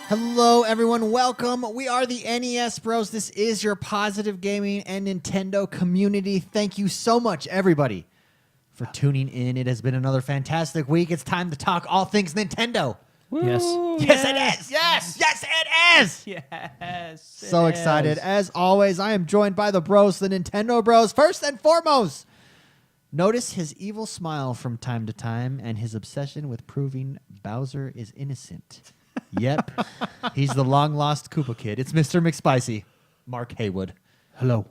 Hello, everyone. Welcome. We are the NES Bros. This is your positive gaming and Nintendo community. Thank you so much, everybody, for tuning in. It has been another fantastic week. It's time to talk all things Nintendo. Yes. Yes, it is. Yes. Yes, it is. Yes. So excited. As always, I am joined by the bros, the Nintendo Bros. First and foremost, notice his evil smile from time to time and his obsession with proving Bowser is innocent. Yep, he's the long-lost Koopa Kid. It's Mr. McSpicy, Mark Haywood. Hello.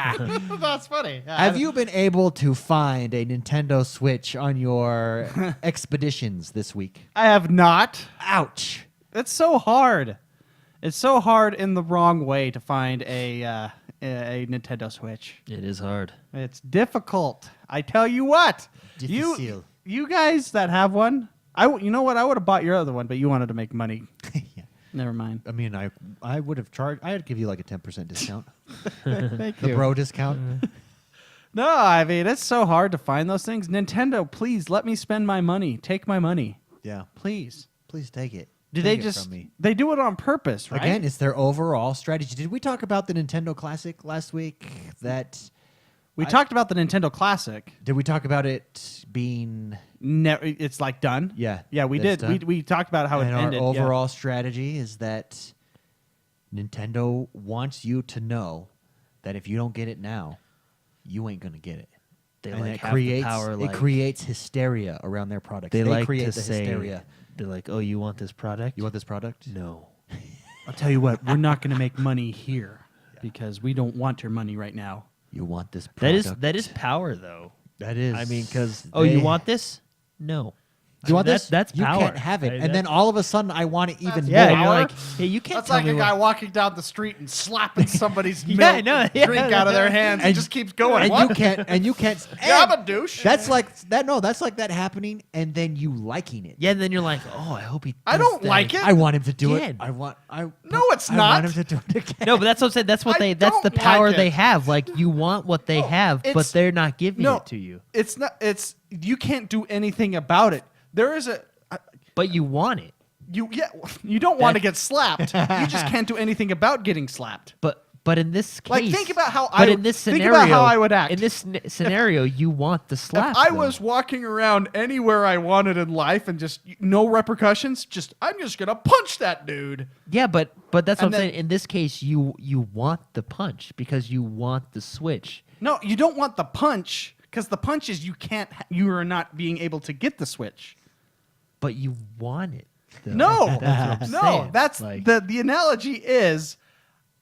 That's funny. Have you been able to find a Nintendo Switch on your expeditions this week? I have not. Ouch. It's so hard. It's so hard in the wrong way to find a Nintendo Switch. It is hard. It's difficult. I tell you what. Difficile. You guys that have one, you know what? I would have bought your other one, but you wanted to make money. Yeah. Never mind. I mean, I would have charged. I'd give you like a 10% discount. Thank The you. bro discount. No, I mean, it's so hard to find those things. Nintendo, please let me spend my money. Take my money. Yeah. Please. Please take it. Do Take they it just from me. they do it on purpose, right? Again, it's their overall strategy. Did we talk about the Nintendo Classic last week? We talked about the Nintendo Classic. Did we talk about it being? It's like done. Yeah. Yeah, we that's did. done? We talked about how it And our ended. yeah. overall strategy is that Nintendo wants you to know that if you don't get it now, you ain't gonna get it. They And like it have creates the power. Like it creates hysteria around their products. they like create to the say. hysteria. They're like, "Oh, you want this product? You want this product? No." I'll tell you what, we're not going to make money here because we don't want your money right now. You want this That product? is power, though. That is. I mean, because you want this? No. You want this? That's you power. can't have it. Right? And then all of a sudden, I want it even Yeah, more. you're Power? like, hey, you can't That's tell like me a guy what- walking down the street and slapping somebody's Yeah, milk no, yeah, drink out of their hands and And- just keeps going. and What? you can't. And you can't. Yeah, I'm and a douche. That's like that. No, that's like that happening, and then you liking it. Yeah, and then you're like, "Oh, I hope he." I does don't that like it. I want him to do Again. it. No, it's I not. want him to do it again. No, but that's what I'm saying. That's what I That's the don't power like they it. have. Like you want what they No, have, but it's- they're not giving no. it to you. It's not. It's you can't do anything about it. There is But you want it. you don't want to get slapped. You just can't do anything about getting slapped. But in this case, Like, think about how in this think scenario, about how I would act. In this scenario, you want the slap. If I though. was walking around anywhere I wanted in life and just no repercussions, I'm just gonna punch that dude. Yeah, but that's what I'm And then- saying. In this case, you want the punch because you want the switch. No, you don't want the punch because the punch is you are not being able to get the switch. But you want it. though. No, That's what I'm no, saying. that's like, the analogy is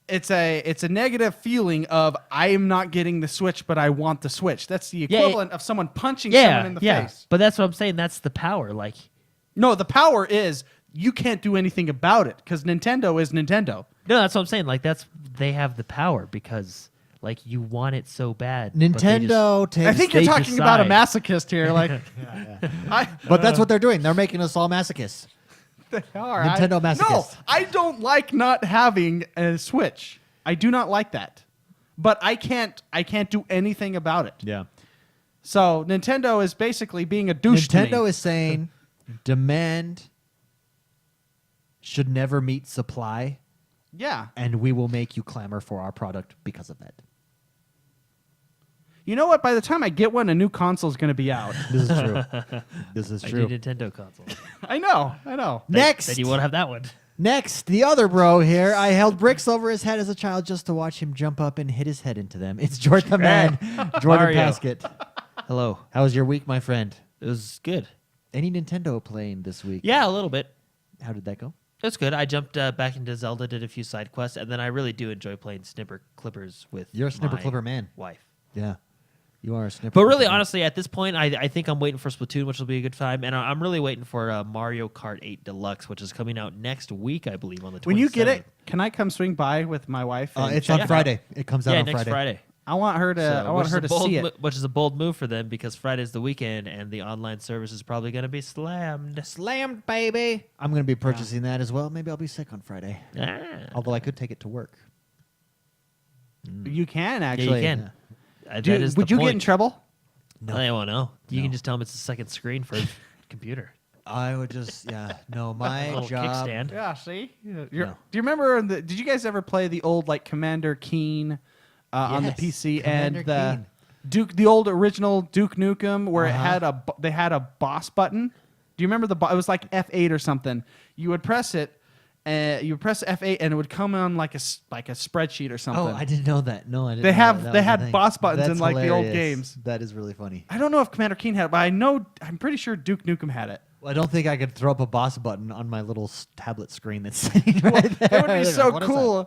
it's a negative feeling of I am not getting the switch, but I want the switch. That's the equivalent of someone punching someone in the face. But that's what I'm saying. That's the power. Like, No, the power is you can't do anything about it because Nintendo is Nintendo. no, that's what I'm saying. Like, they have the power because like you want it so bad. but they Nintendo takes. I think you're they talking about a decide. masochist here. Like, but that's what they're doing. They're making us all masochists. they are. Nintendo No, masochist. I don't like not having a Switch. I do not like that. But I can't do anything about it. Yeah. So Nintendo is basically being a douche to me. Nintendo is saying demand should never meet supply, Yeah. and we will make you clamor for our product because of that. You know what? By the time I get one, a new console is going to be out. This is true. This is I true. need Nintendo console. I know. Next, Then you won't have that one. next, the other bro here. I held bricks over his head as a child just to watch him jump up and hit his head into them. It's Jordan the man, Jordan Mario. Paskett. Hello. How was your week, my friend? It was good. Any Nintendo playing this week? Yeah, a little bit. How did that go? It's good. I jumped back into Zelda, did a few side quests, and then I really do enjoy playing Snipper Clippers with You're a Snipper my Clipper man. wife. Yeah. You are a snipper. But really, Clipper man. honestly, at this point, I think I'm waiting for Splatoon, which will be a good time, and I'm really waiting for Mario Kart 8 Deluxe, which is coming out next week, I believe, on the 27th. When you get it, can I come swing by with my wife? and It's check on it out? Friday. It comes out yeah, on next Friday. I want her to. So, I want her to see it. Which is a bold move for them because Friday's the weekend, and the online service is probably going to be slammed. Slammed, baby. I'm going to be purchasing that as well. Maybe I'll be sick on Friday. Ah. Although I could take it to work. You can Yeah, actually. you can. That Would you get in trouble? No. I won't know. You No. can just tell them it's a second screen for a computer. I would just no, my little job. kickstand. Yeah, see? No. Do you remember, did you guys ever play the old, like, Commander Keen on the Yes, PC Commander and the Keen. the old original Duke Nukem where Uh-huh. they had a boss button? Do you remember it was like F8 or something. You would press it, you would press F8 and it would come on like a spreadsheet or something. Oh, I didn't know that. No, I didn't. They know have- that they was a had thing. boss buttons That's in, like, the old hilarious. games. That is really funny. I don't know if Commander Keen had it, but I'm pretty sure Duke Nukem had it. Well, I don't think I could throw up a boss button on my little tablet screen that's sitting right there. It would be so What is that? cool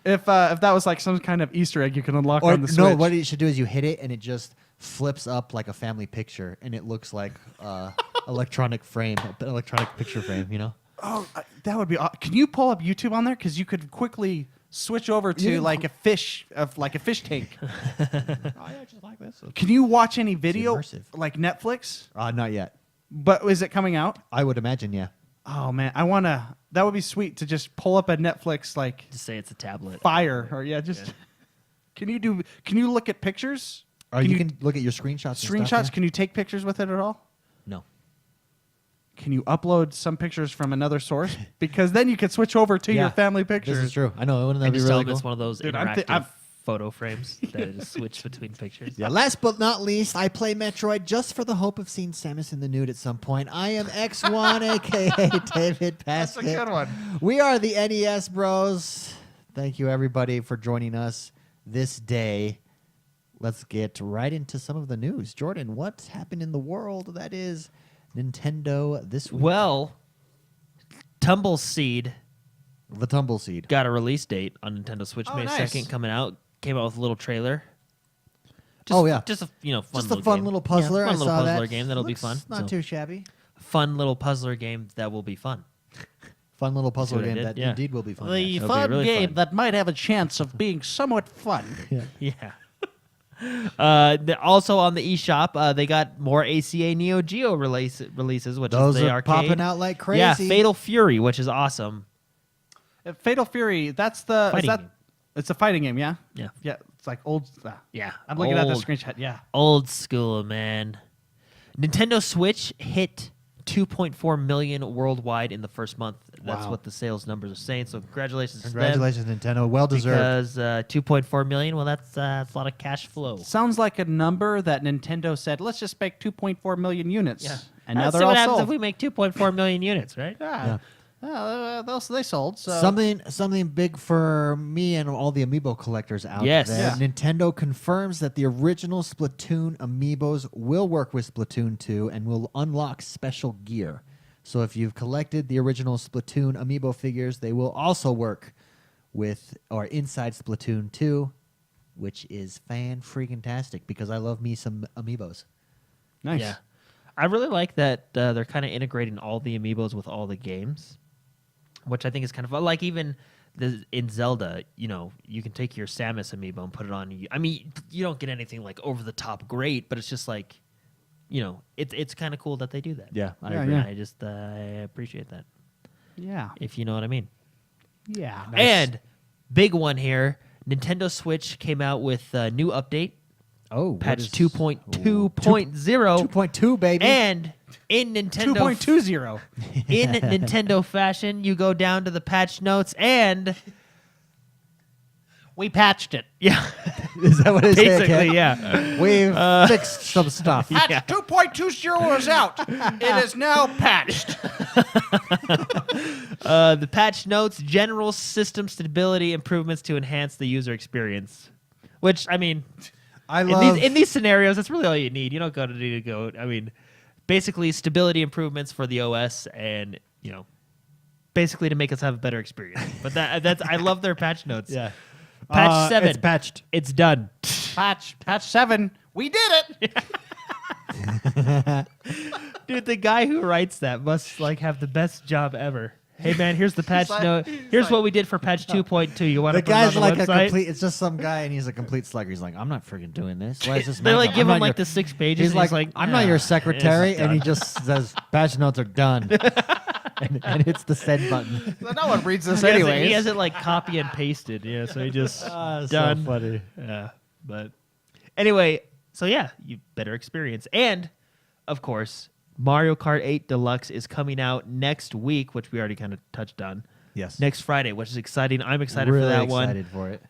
if that was like some kind of Easter egg you can unlock Or on the Switch. no, what you should do is you hit it and it just flips up like a family picture and it looks like electronic picture frame. You know. Oh, that would be. Can you pull up YouTube on there? Because you could quickly switch over to can like a fish tank. Oh yeah, just like this. Can you watch any video immersive. like Netflix? Not yet. But is it coming out? I would imagine, yeah. Oh man, I wanna. That would be sweet to just pull up a Netflix like Just say it's a tablet. Fire or just. Can you look at pictures? Or you can look at your screenshots. and Screenshots? stuff, yeah. Can you take pictures with it at all? No. Can you upload some pictures from another source? Because then you could switch over to your Yeah, family pictures. This is true. I know. Wouldn't that And be just tell really them it's cool? one of those Dude, interactive photo frames that just switch between pictures. Yeah. Last but not least, I play Metroid just for the hope of seeing Samus in the nude at some point. I am X1, aka David Paskett. That's a good one. We are the NES Bros. Thank you, everybody, for joining us this day. Let's get right into some of the news. Jordan, what's happened in the world that is Nintendo this week? Well, Tumbleseed The Tumbleseed. got a release date on Nintendo Switch Oh, May nice. 2nd coming out. Came out with a little trailer. Oh, yeah. Just a fun Just a little fun game. little puzzler. Yeah, I fun little saw puzzler that. game that'll be Looks fun. Not So, too shabby. fun little puzzler game that will be fun. Fun little puzzle what I game did, that yeah. indeed will be fun. The yes. It'll be fun really game fun. that might have a chance of being somewhat fun. Yeah. Also on the eShop, they got more ACA Neo Geo releases, which Those is the are arcade. popping out like crazy. Yeah, Fatal Fury, which is awesome. Fatal Fury, that's the Fighting game. It's a fighting game, yeah? Yeah. Yeah, it's like old Yeah. I'm looking at the Old- screenshot. Yeah. Old school, man. Nintendo Switch hit 2.4 million worldwide in the first month. That's Wow. what the sales numbers are saying. So congratulations, Congratulations, Nintendo. Well to them. deserved. Because 2.4 million, well, that's a lot of cash flow. Sounds like a number that Nintendo said, let's just make 2.4 million units. Yeah. And now Let's they're see all what happens sold. if we make 2.4 million units, right? Yeah. They sold. So Something big for me and all the amiibo collectors out Yes. there. Yeah. Nintendo confirms that the original Splatoon amiibos will work with Splatoon 2 and will unlock special gear. So if you've collected the original Splatoon amiibo figures, they will also work with or inside Splatoon 2, which is fan-freaking-tastic because I love me some amiibos. nice. Yeah. I really like that they're kind of integrating all the amiibos with all the games, which I think is kind of fun. Like even in Zelda, you can take your Samus amiibo and put it on. I mean, you don't get anything like over the top great, but it's just like, it's kind of cool that they do that. Yeah, I Yeah, agree. yeah. I appreciate that, Yeah. if you know what I mean. Yeah. And big one here, Nintendo Switch came out with a new update, Oh, patch 2.2.0, 2.2, baby. and in Nintendo 2.20. in Nintendo fashion, you go down to the patch notes and We patched it. yeah, Is that what it is? basically yeah. We've fixed some stuff. Patch Yeah. 2.20 is out. It is now patched. The patch notes general system stability improvements to enhance the user experience, which I mean, I in love these scenarios, that's really all you need. You don't go to need to go. I mean, basically stability improvements for the OS and basically to make us have a better experience. But that's I love their patch notes. Yeah. Patch 7. It's patched. It's done. Patch 7. We did it. Dude, the guy who writes that must like have the best job ever. Hey man, here's the patch like- note. Here's what we did for patch 2.2. You want The to put it on guy's the like website? a complete. It's just some guy, and he's a complete slugger. He's like, I'm not freaking doing this. Why is this? They my like job? give I'm him not like your-" the 6 pages. He's and like, I'm not your secretary, and he just says patch notes are done, and hits the send button. No one reads this He has it like copy and pasted. Yeah, so he just So done. funny. Yeah, but anyway, so yeah, you better experience, and of course, Mario Kart 8 Deluxe is coming out next week, which we already kind of touched on. Yes. Next Friday, which is exciting. I'm excited really for that one. excited for it.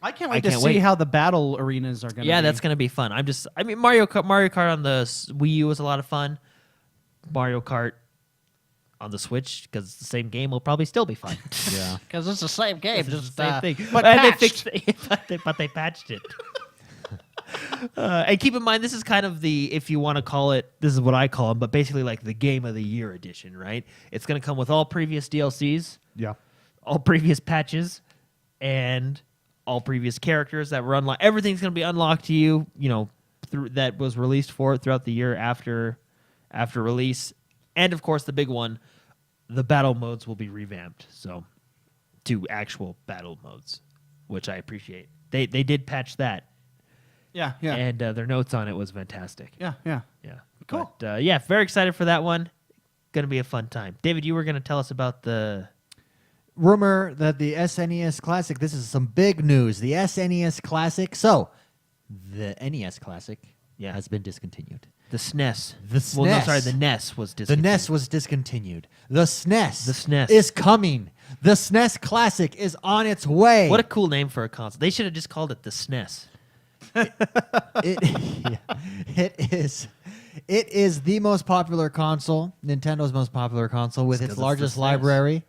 I can't I wait to can't see wait. how the battle arenas are going to be. Yeah, that's going to be fun. I mean, Mario Kart on the Wii U was a lot of fun. Mario Kart on the Switch, because it's the same game, will probably still be fun. Yeah. because it's the same game. It's just the same thing. but And they patched. fixed it, but they patched it. And keep in mind, this is kind of if you want to call it, this is what I call them, but basically like the Game of the Year edition, right? It's going to come with all previous DLCs, Yeah. all previous patches, and all previous characters that were unlocked. Everything's going to be unlocked to you, through that was released for it throughout the year after release. And of course, the big one, the battle modes will be revamped. So to actual battle modes, which I appreciate. They did patch that. Yeah. And their notes on it was fantastic. Yeah. Yeah. Cool. But, yeah, very excited for that one. Going to be a fun time. David, you were going to tell us about the... Rumor that the SNES Classic, this is some big news. The SNES Classic, the NES Classic has been discontinued. The SNES. The Well, no, SNES. sorry, the NES was The discontinued. NES was discontinued. The SNES, The SNES. is coming. The SNES Classic is on its way. What a cool name for a console. They should have just called it the SNES. It is the most popular console, Nintendo's most popular console, with It's 'cause its it's the largest SNES. library,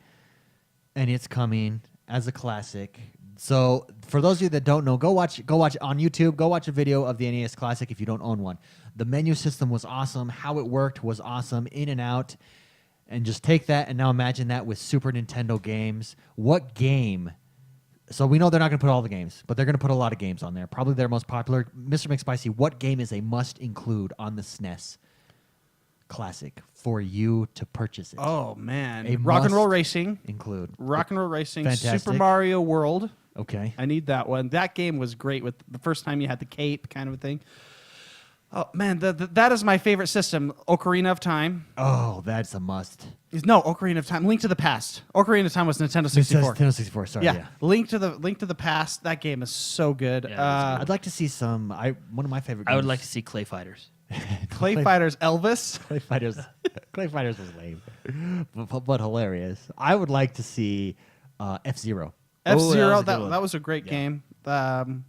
and it's coming as a classic. So, for those of you that don't know, go watch on YouTube. Go watch a video of the NES Classic if you don't own one. The menu system was awesome. How it worked was awesome, in and out. And just take that and now imagine that with Super Nintendo games. What game? So we know they're not going to put all the games, but they're going to put a lot of games on there. Probably their most popular. Mr. McSpicy, what game is a must include on the SNES Classic for you to purchase it? Oh man, A Rock and Roll must Racing, include. Rock and Roll Racing, Fantastic. Super Mario World. Okay. I need that one. That game was great with the first time you had the cape kind of a thing. Oh man, that is my favorite system. Ocarina of Time. Oh, that's a must. No, Ocarina of Time. Link to the Past. Ocarina of Time was Nintendo 64. Nintendo 64. Sorry. Yeah. Yeah. Link to the Past. That game is so good. Yeah, I'd like to see some. One of my favorite. I would games- like to see Clay Fighters. Clay Fighters Elvis. Clay Fighters. Clay Fighters was lame, but hilarious. I would like to see F-Zero, F-Zero. a good one. That was a great Yeah. game.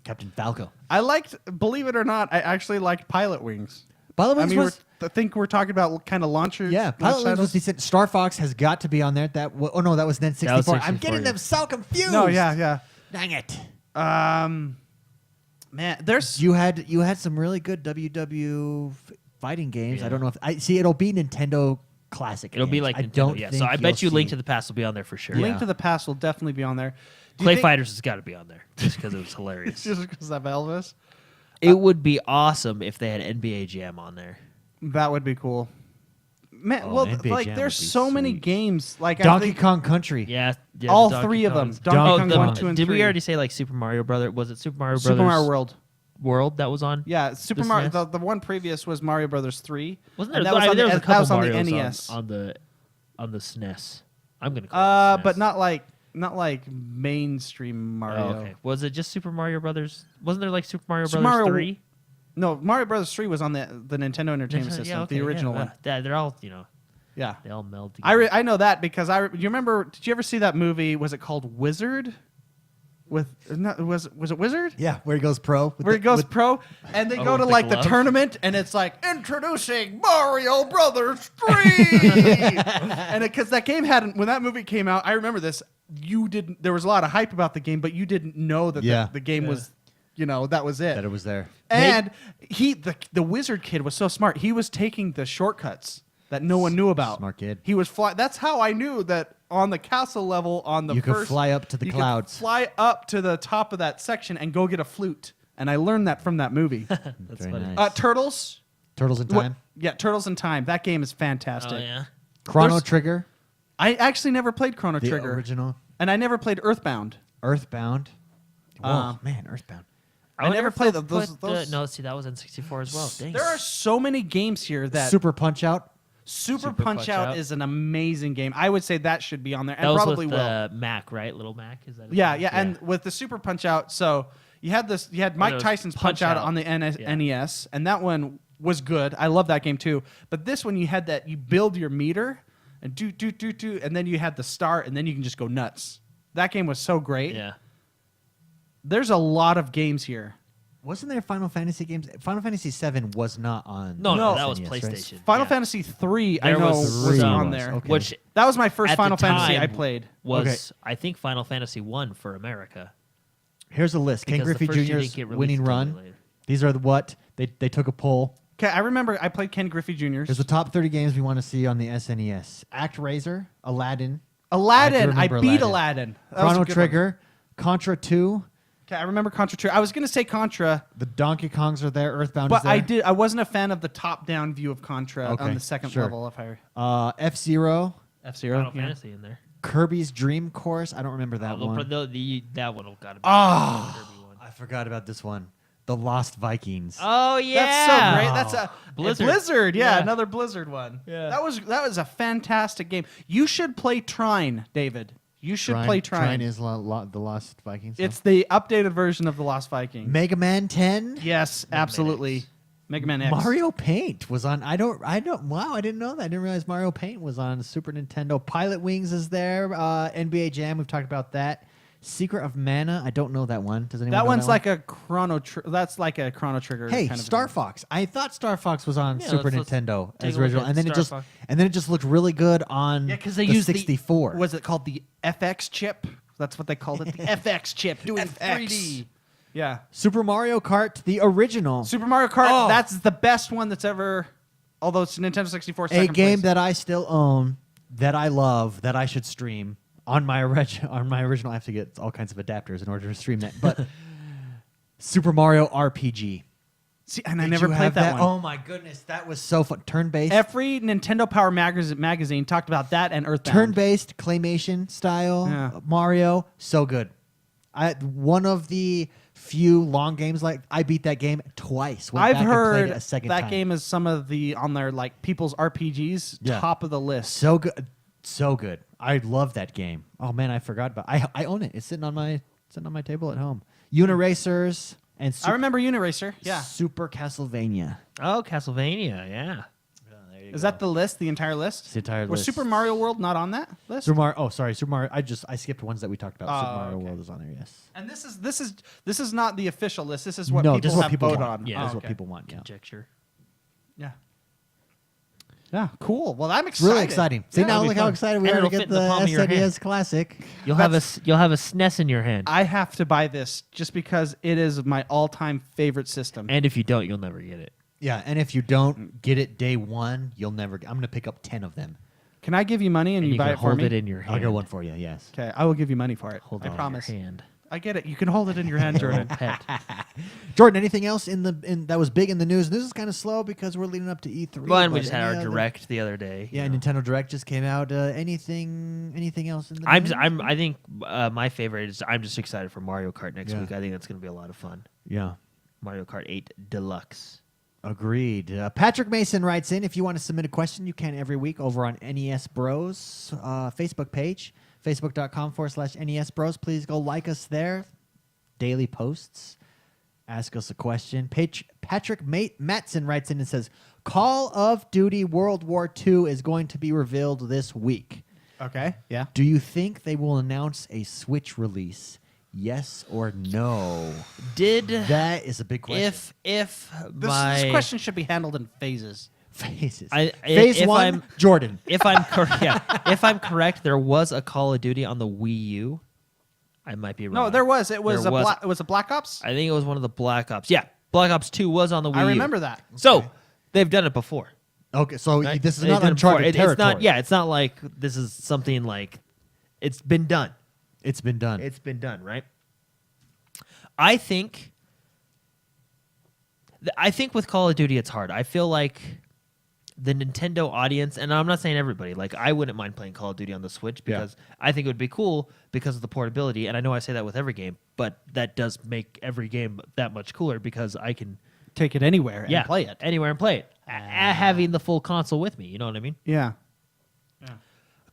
Captain Falco. I liked, believe it or not, I actually liked Pilot Wings. Pilot Wings I mean, was. I think we're talking about kind of launcher. Yeah, launch Pilot Wings titles. was decent. Star Fox has got to be on there. Oh no, that was then 64. That was I'm 64, getting yeah. them so confused. No, yeah. Dang it. Man, there's You had some really good WW fighting games. I Yeah. don't know if I see. It'll be Nintendo Classic. It'll be games. like I Nintendo. don't Yeah, think so I bet you you'll Link see- to the Past will be on there for sure. Yeah. Link to the Past will definitely be on there. Do you Clay think- Fighters has got to be on there just because it was hilarious. just because of Elvis. It would be awesome if they had NBA Jam on there. That would be cool. Man, Oh, well, NBA like Jam there's would be so many sweet. games. Like I Donkey think Kong Country. Yeah, all the Donkey three of them. Kongs. Donkey Kong Kong 1, 2, and 3. Did we already say like Super Mario Brother? Was it Super Mario Super Brothers Mario World? that was on? Yeah, Super The Mario. SNES? The one previous was Mario Brothers 3. Wasn't there? And that was I mean, on there was the, a that couple was on the Marios NES. on the SNES. I'm gonna call it the But SNES. not like mainstream Mario. Oh, okay. Was it just Super Mario Brothers? Wasn't there like Super Mario Super Brothers Mario 3? No, Mario Brothers 3 was on the Nintendo Entertainment System, Yeah, okay, the original yeah, one. They're all Yeah. they all meld together. I know that because you remember? Did you ever see that movie? Was it called Wizard? Was it Wizard? Yeah, where he goes pro. with Where the- it goes with- pro, and they go with to the like glove? the tournament, and it's like introducing Mario Brothers 3, and because that game hadn't when that movie came out, I remember this. There was a lot of hype about the game, but you didn't know that Yeah. the game was, that was it. that it was there. And the wizard kid was so smart. He was taking the shortcuts that no one knew about. Smart kid. He was fly. That's how I knew that on the castle level on the You could first, fly up to the you could clouds. fly up to the top of that section and go get a flute. And I learned that from that movie. That's Very funny. nice. Turtles. Turtles in What- Time. Yeah, Turtles in Time. That game is fantastic. Oh yeah. Chrono There's- Trigger. I actually never played Chrono The Trigger, original. and I never played Earthbound. Earthbound. Whoa, Uh, man, Earthbound. I wonder never if played they'll those- put those- no, see, that was in 64 as well. Dang. There are so many games here that Super Punch Out. Super Punch Out is an amazing game. I would say that should be on there, and that was probably with will. Mac, right? Little Mac, is that? his Yeah, name? yeah, and with the Super Punch Out, so you had Mike was Tyson's Punch Punch Out Out. on the Yeah. NES, and that one was good. I love that game too. But this one, you had that you build your meter and do, and then you had the start, and then you can just go nuts. That game was so great. Yeah. There's a lot of games here. Wasn't there Final Fantasy games? Final Fantasy VII was not on. No, No. that was SNES, right? PlayStation. Final Yeah. Fantasy 3, I There know, was was three on was, there. okay. Which That was my first at Final the Fantasy time I played. was, Okay. I think, Final Fantasy 1 for America. Here's a list. Ken Because the Griffey first two didn't Jr.'s get released winning until run. later. These are what they took a poll. Okay, I remember I played Ken Griffey Jr.'s. Here's the top 30 games we want to see on the SNES: ActRaiser, Aladdin, Aladdin. I remember beat Aladdin. Aladdin. That was a Chrono good one. Trigger, Contra 2. Okay, I remember Contra 2. I was going to say Contra, The Donkey Kongs are there. Earthbound but is there. I wasn't a fan of the top-down view of Contra Okay, on the second sure. level. If I F-Zero, F-Zero. Final Fantasy in there. Kirby's Dream Course. I don't remember that one. That one will gotta be. Ah. the Kirby one. I forgot about this one. The Lost Vikings. Oh yeah, That's so great. That's a Blizzard. Blizzard. Yeah, Yeah. another Blizzard one. Yeah. That was a fantastic game. You should play Trine, David. You should play Trine. Trine is the Lost Vikings. huh? It's the updated version of the Lost Viking. Mega Man 10. Yes, Man absolutely. X. Mega Man X. Mario Paint was on. I don't. Wow, I didn't know that. I didn't realize Mario Paint was on Super Nintendo. Pilot Wings is there. NBA Jam. We've talked about that. Secret of Mana. I don't know that one. Does anyone? That know one's that like a Chrono. That's like a Chrono Trigger. Hey, kind of Star thing. Fox. I thought Star Fox was on Yeah, Super let's Nintendo take as a look original, at and then Star Fox. it just looked really good on Yeah, because they the used 64. Was it called the FX chip? That's what they called it. The FX chip doing FX. 3D. Yeah. Super Mario Kart, the original, Super Mario Kart. Oh. That's the best one that's ever. Although it's Nintendo 64. a Second game place. that I still own, that I love, that I should stream on my original. I have to get all kinds of adapters in order to stream that. But Super Mario RPG. See, and I Did never you played have that one. Oh my goodness, that was so fun. Turn-based, Every Nintendo Power magazine talked about that and Earthbound. turn-based claymation style Yeah. Mario, so good. One of the few long games like I beat that game twice. Went I've back and played heard it a second that time. game is some of the on their like people's RPGs Yeah. top of the list. So good, so good. I love that game. Oh man, I forgot about. I own it. It's sitting on my table at home. Uniracers and I remember Uniracer. Yeah. Super Castlevania. Oh, Castlevania. Yeah. Is that the list? The entire list? It's the entire Was list. Super Mario World not on that list? Super Mario. Oh, sorry, Super Mario. I skipped ones that we talked about. Super Oh, Mario okay. World is on there. Yes. And this is not the official list. This is what no, people this is what have people voted want. on. Yeah. This is Oh, what okay. people want. Yeah. Conjecture. Yeah. Yeah, cool. Well, I'm It's excited. really exciting. See Yeah, now, it'll be look how fun. excited we And are to it'll fit get in the the palm of your hand. SNES Classic. You'll have a SNES in your hand, I have to buy this just because it is my all-time favorite system. and if you don't, you'll never get it. Yeah, and if you don't get it day one, you'll never. I'm going to pick up 10 of them. Can I give you money and, And you you buy can it for hold me? it in your hand. I'll get one for you. Yes. Okay, I will give you money for it. Hold I it promise. in your hand. I get it. You can hold it in your hand, Jordan. Pet. Jordan, anything else that was big in the news? News is kind of slow because we're leading up to E3. Well, and we but just had any our other- direct the other day. Yeah, you know. Nintendo Direct just came out. Anything else in the news? I think my favorite is I'm just excited for Mario Kart next Yeah. week. I think that's going to be a lot of fun. Yeah. Mario Kart 8 Deluxe. Agreed. Patrick Mason writes in, if you want to submit a question, you can every week over on NES Bros Facebook page, facebook.com/NES Bros. Please go like us there. Daily posts. Ask us a question. Patrick Matson writes in and says, Call of Duty World War II is going to be revealed this week. Okay. Yeah. Do you think they will announce a Switch release? Yes or no? Did That is a big question. if This question should be handled in phases. Phases. I- Phase if one, I'm- Jordan. if I'm if I'm correct, there was a Call of Duty on the Wii U. I might be wrong. No, there was. It was There was. it was a Black Ops. I think it was one of the Black Ops. Yeah, Black Ops 2 was on the Wii U. I remember that. So they've done it before. Okay, so Right? this is They've not done it before. uncharted territory. It's not. Yeah, it's not like this is something like it's been done. It's been done. It's been done, right? I think with Call of Duty it's hard. I feel like the Nintendo audience, and I'm not saying everybody, like I wouldn't mind playing Call of Duty on the Switch because I think it would be cool because of the portability, and I know I say that with every game, but that does make every game that much cooler because I can Take it anywhere and play it. anywhere and play it. Having the full console with me, you know what I mean? Yeah.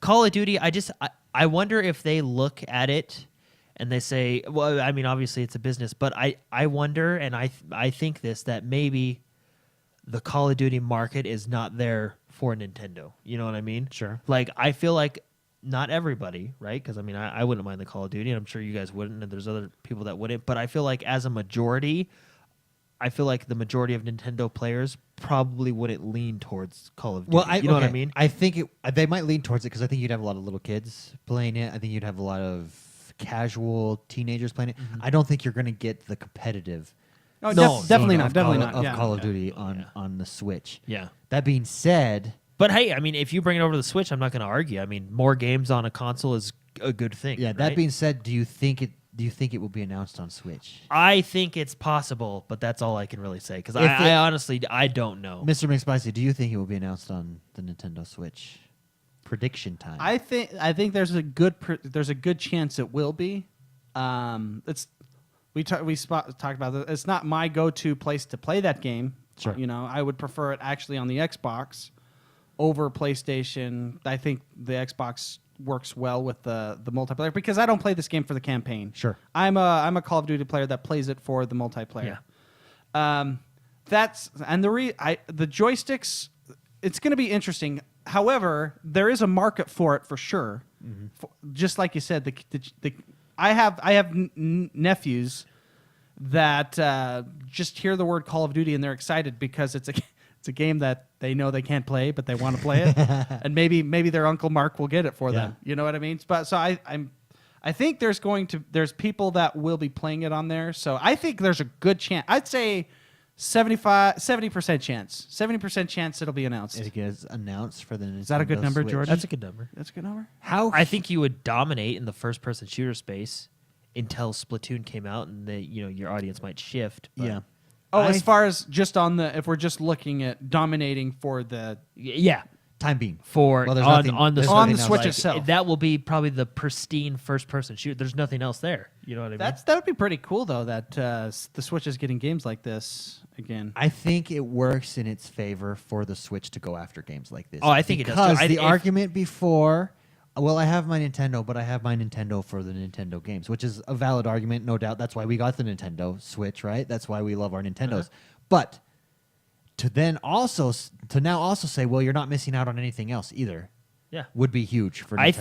Call of Duty, I wonder if they look at it and they say, well, I mean, obviously it's a business, but I wonder, and I think that maybe the Call of Duty market is not there for Nintendo. You know what I mean? Sure. Like, I feel like not everybody, right? Because, I mean, I wouldn't mind the Call of Duty, and I'm sure you guys wouldn't, and there's other people that wouldn't. But I feel like as a majority, I feel like the majority of Nintendo players probably wouldn't lean towards Call of Duty. Well, you know what I mean? I think they might lean towards it because I think you'd have a lot of little kids playing it. I think you'd have a lot of casual teenagers playing it. I don't think you're going to get the competitive. No, No, definitely scene not. of Definitely Call, not. of Yeah. Call of Duty Yeah. on the Switch. Yeah. That being said, But hey, I mean, if you bring it over to the Switch, I'm not going to argue. I mean, more games on a console is a good thing. yeah. That right? being said, do you think it will be announced on Switch? I think it's possible, but that's all I can really say because If I it- honestly I don't know. Mr. McSpicy, do you think it will be announced on the Nintendo Switch? Prediction time. I think there's a good chance it will be. It's talked about this. It's not my go-to place to play that game. Sure. You know, I would prefer it actually on the Xbox over PlayStation. I think the Xbox works well with the multiplayer because I don't play this game for the campaign. Sure. I'm a Call of Duty player that plays it for the multiplayer. That's and the joysticks. It's going to be interesting. However, there is a market for it for sure. Just like you said, I have nephews that just hear the word Call of Duty and they're excited because it's a game that they know they can't play but they want to play it, and maybe their Uncle Mark will get it for them. You know what I mean? But so I think there's people that will be playing it on there. So I think there's a good chance. I'd say 70% chance. 70% chance it'll be announced. It gets announced for the Nintendo Is that a good number, Switch. Jordan? That's a good number. That's a good number. How I think you would dominate in the first-person shooter space until Splatoon came out, and your audience might shift. But yeah. Oh, I- as far as just if we're just looking at dominating for the yeah. time being For Well, there's on, nothing- on the there's on nothing the else. Switch like, itself. that will be probably the pristine first-person shooter. There's nothing else there. You know what I mean? that would be pretty cool though that the Switch is getting games like this again. I think it works in its favor for the Switch to go after games like this. Oh, I think it does, too. Because the if- argument before, well, I have my Nintendo, but I have my Nintendo for the Nintendo games, which is a valid argument, no doubt. That's why we got the Nintendo Switch, right? That's why we love our Nintendos. But to now also say, well, you're not missing out on anything else either, yeah. would be huge for Nintendo I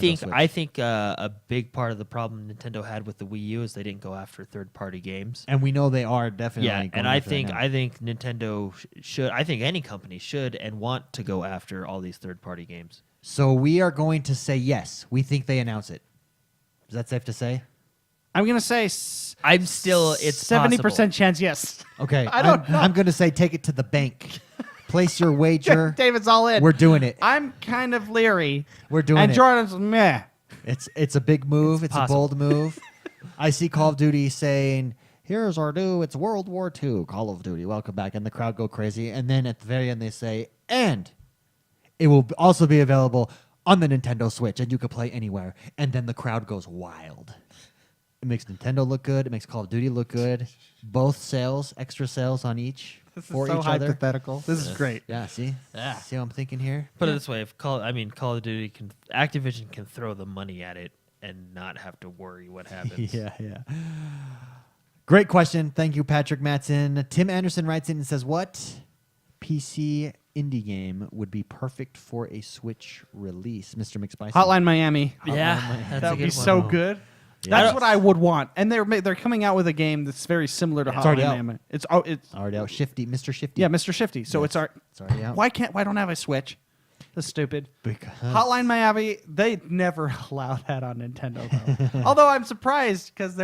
Switch. think a big part of the problem Nintendo had with the Wii U is they didn't go after third-party games. And we know they are definitely. Yeah, going and I after that think now. I think Nintendo should. I think any company should and want to go after all these third-party games. So we are going to say yes. We think they announce it. Is that safe to say? I'm gonna say I'm still. It's 70% possible. chance. Yes. Okay, I don't know. I'm going to say take it to the bank. Place your wager. David's all in. We're doing it. I'm kind of leery. We're doing and it. Jordan's meh. It's a big move. It's a possible. bold move. I see Call of Duty saying, "Here's our new. It's World War II. Call of Duty. Welcome back," and the crowd go crazy. And then at the very end, they say, "And it will also be available on the Nintendo Switch, and you can play anywhere." And then the crowd goes wild. It makes Nintendo look good. It makes Call of Duty look good. Both sales, extra sales on each for each other. hypothetical. This is great. Yeah, see? Yeah. See what I'm thinking here? Put it this way: if Call of Duty Activision can throw the money at it and not have to worry what happens. Yeah. Great question. Thank you, Patrick Matson. Tim Anderson writes in and says, what PC indie game would be perfect for a Switch release? Mr. McSpicy. Hotline Miami. Yeah, that's That a would be good so one. good. Yeah. That's what I would want. And they're coming out with a game that's very similar to It's already Hotline out. Miami. It's Already out. Shifty. Mr. Shifty. yeah, Mr. Shifty. So Yes. It's already out. Why don't I have a Switch? That's stupid. Because Hotline Miami, they never allow that on Nintendo though. Although I'm surprised because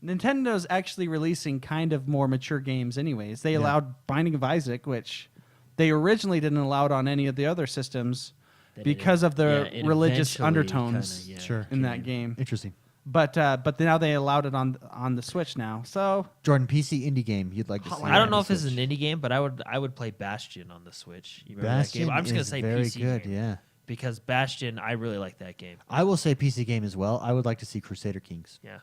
Nintendo's actually releasing kind of more mature games anyways. They allowed Binding of Isaac, which they originally didn't allow it on any of the other systems Then because of the it religious eventually undertones kinda, Sure. in that game. Interesting. But now they allowed it on the Switch now. So Jordan, PC indie game you'd like to see. Hotline I don't on know the if this is Switch. an indie game, but I would play Bastion on the Switch. You remember Bastion that game? I'm just gonna is say very PC good, game, yeah. because Bastion, I really like that game. I will say PC game as well. I would like to see Crusader Kings. Yeah.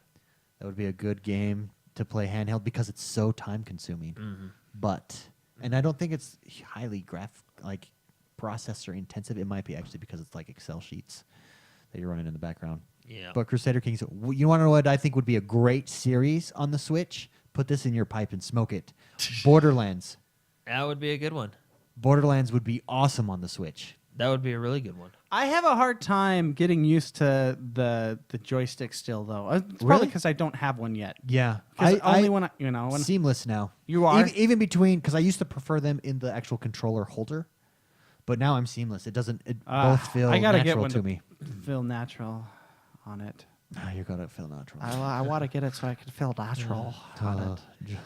That would be a good game to play handheld because it's so time consuming. And I don't think it's highly processor intensive. It might be actually because it's like Excel sheets that you're running in the background. Yeah. But Crusader Kings, you want to know what I think would be a great series on the Switch? Put this in your pipe and smoke it. Borderlands. That would be a good one. Borderlands would be awesome on the Switch. That would be a really good one. I have a hard time getting used to the joystick still, though. It's Really? probably because I don't have one yet. Yeah, Because only when when seamless now. You are? even between, because I used to prefer them in the actual controller holder, but now I'm seamless. It doesn't. It both feel I gotta natural get one to me. feel natural on it. Ah, you're gonna feel natural. I want to get it so I can feel natural on it.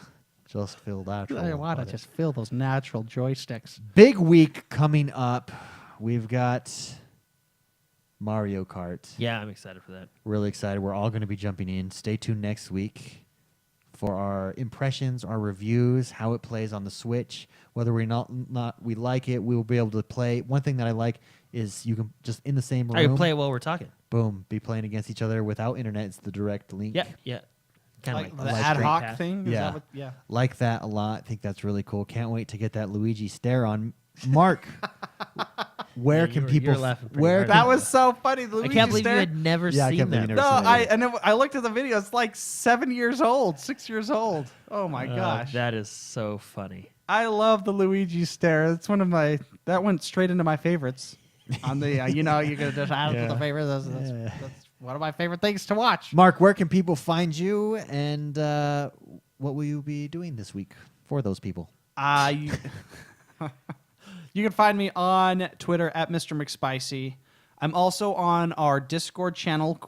Just feel natural. I want to on it. just feel those natural joysticks. Big week coming up. We've got Mario Kart. Yeah, I'm excited for that. Really excited. We're all going to be jumping in. Stay tuned next week for our impressions, our reviews, how it plays on the Switch. Whether we we like it, we will be able to play. One thing that I like is you can just in the same room. I can play it while we're talking. Boom, be playing against each other without internet. It's the direct link. Yeah, yeah. Kind of Like like the like ad Straight hoc Path. thing? Is Yeah. that what- yeah. Like that a lot. I think that's really cool. Can't wait to get that Luigi stare on. Mark, where Yeah, can you're people? laughing pretty Where hard. can- That was so funny. The I Luigi can't believe stare. you had never Yeah, I seen can't believe that. you No, never seen that. I looked at the video. It's like 7 years old, 6 years old. Oh my gosh. That is so funny. I love the Luigi stare. It's one of my that went straight into my favorites. On the you can just add it to the favorites. That's one of my favorite things to watch. Mark, where can people find you, and what will you be doing this week for those people? You, you can find me on Twitter at Mr. McSpicy. I'm also on our Discord channel,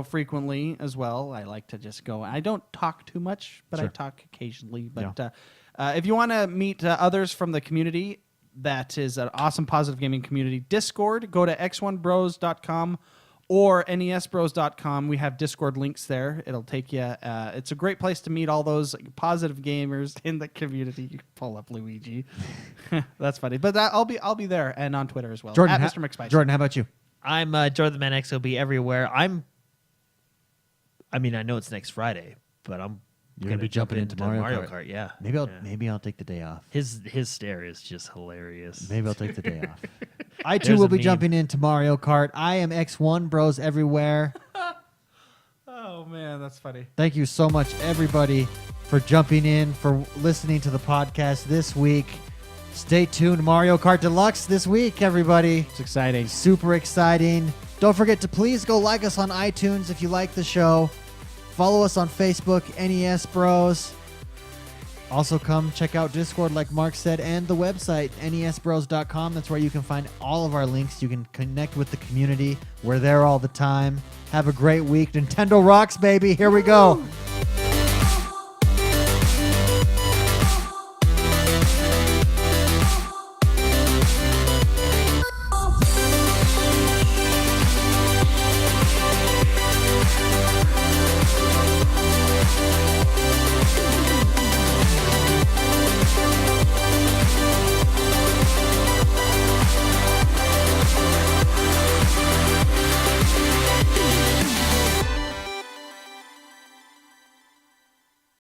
frequently as well. I like to just go. I don't talk too much, but I Sure. talk occasionally. But if you want to meet others from the community, that is an awesome positive gaming community. Discord, go to XoneBros.com or NESBros.com. We have Discord links there. It'll take you. It's a great place to meet all those positive gamers in the community. You can pull up Luigi. That's funny. But I'll be there and on Twitter as well. Jordan, at Mr. McSpicy. Jordan, how about you? I'm Jordan the Man XOB everywhere. I know it's next Friday, but I'm You're gonna gonna be jump jumping into Mario Kart. Yeah, Maybe I'll take the day off. His stare is just hilarious. Maybe I'll take the day off. I too There's will a be meme. jumping into Mario Kart. I am XoneBros everywhere. Oh man, that's funny. Thank you so much, everybody, for jumping in, for listening to the podcast this week. Stay tuned. Mario Kart Deluxe this week, everybody. It's exciting. Super exciting. Don't forget to please go like us on iTunes if you like the show. Follow us on Facebook, NES Bros. Also, come check out Discord, like Mark said, and the website, nesbros.com. That's where you can find all of our links. You can connect with the community. We're there all the time. Have a great week. Nintendo rocks, baby. Here we go.